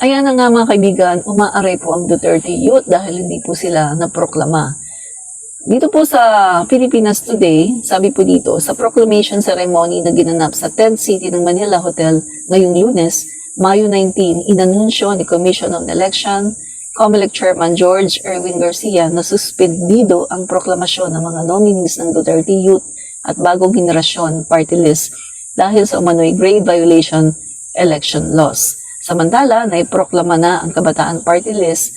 Ayan na nga mga kaibigan, umaaray po ang Duterte Youth dahil hindi po sila naproklama. Dito po sa Pilipinas Today, sabi po dito, sa proclamation ceremony na ginanap sa 10th City ng Manila Hotel ngayong Lunes, Mayo 19, inanunsyo ni Commission on Election, COMELEC Chairman George Erwin Garcia na suspendido ang proklamasyon ng mga nominees ng Duterte Youth at Bagong Henerasyon Party List dahil sa umano'y grave violation election laws. Samantala, naiproklama na ang Kabataan Party List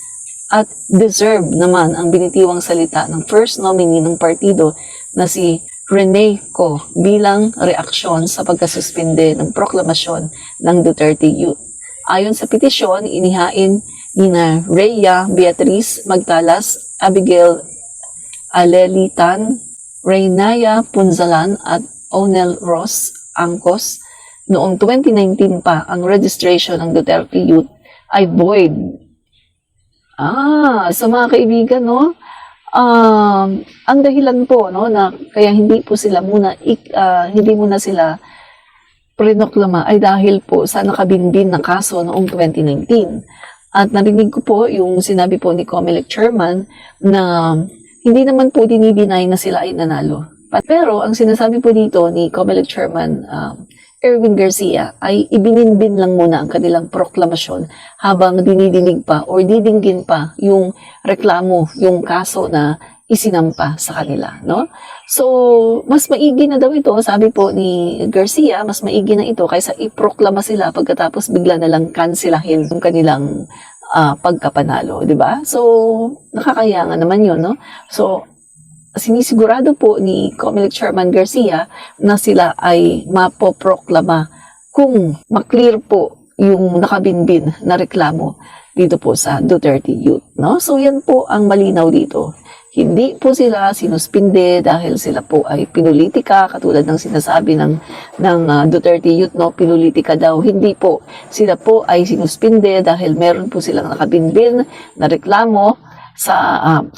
at deserve naman ang binitiwang salita ng first nominee ng partido na si Rene Co bilang reaksyon sa pagkasuspinde ng proklamasyon ng Duterte Youth. Ayon sa petisyon, inihain ni na Rhea Beatriz Magtalas, Abigail Alelitan, Reynaya Punzalan at Onel Ross Angkos. Noong 2019 pa, ang registration ng Duterte Youth ay void. So mga kaibigan, no? Ang dahilan po, no, na kaya hindi muna sila prinoklama ay dahil po sa nakabinbin na kaso noong 2019. At narinig ko po yung sinabi po ni COMELEC Chairman na hindi naman po dinideny na sila ay nanalo. Pero ang sinasabi po dito ni COMELEC Chairman Erwin Garcia ay ibininbin lang muna ang kanilang proklamasyon habang dinidinig pa o didinggin pa yung reklamo, yung kaso na isinampa sa kanila, no? So, mas maigi na daw ito, sabi po ni Garcia, mas maigi na ito kaysa iproklama sila pagkatapos bigla na lang kansilahin yung kanilang pagkapanalo, di ba? So, nakakaya nga naman yun, no? So, sinisigurado po ni COMELEC Chairman Garcia na sila ay mapoproklama kung maklear po yung nakabinbin na reklamo dito po sa Duterte Youth, no? So yan po ang malinaw dito. Hindi po sila sinuspinde dahil sila po ay pinulitika katulad ng sinasabi ng Duterte Youth, no? Pinulitika daw. Hindi po. Sila po ay sinuspinde dahil meron po silang nakabinbin na reklamo sa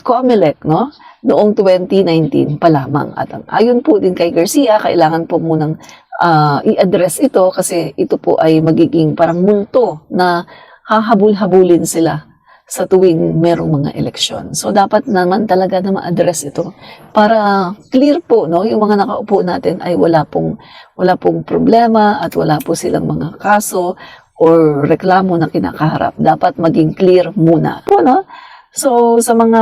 COMELEC, no? Noong 2019 pa lamang. At ayon po din kay Garcia, kailangan po munang i-address ito kasi ito po ay magiging parang multo na hahabul-habulin sila sa tuwing merong mga eleksyon. So dapat naman talaga na ma-address ito para clear po, no, yung mga nakaupo natin ay wala pong problema at wala po silang mga kaso or reklamo na kinakaharap. Dapat maging clear muna po, no? So sa mga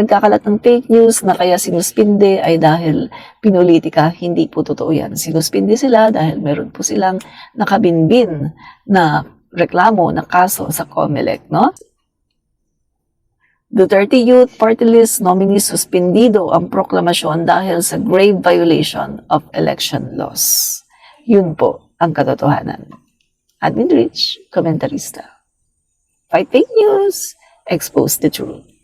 nagkakalat ng fake news na kaya sinuspinde ay dahil pinulitika, hindi po totoo yan. Sinuspinde sila dahil meron po silang nakabinbin na reklamo na kaso sa COMELEC, no? Duterte Youth Party List nominee suspendido ang proklamasyon dahil sa grave violation of election laws. Yun po ang katotohanan. Admin Rich, komentarista. Fight fake news, expose the truth.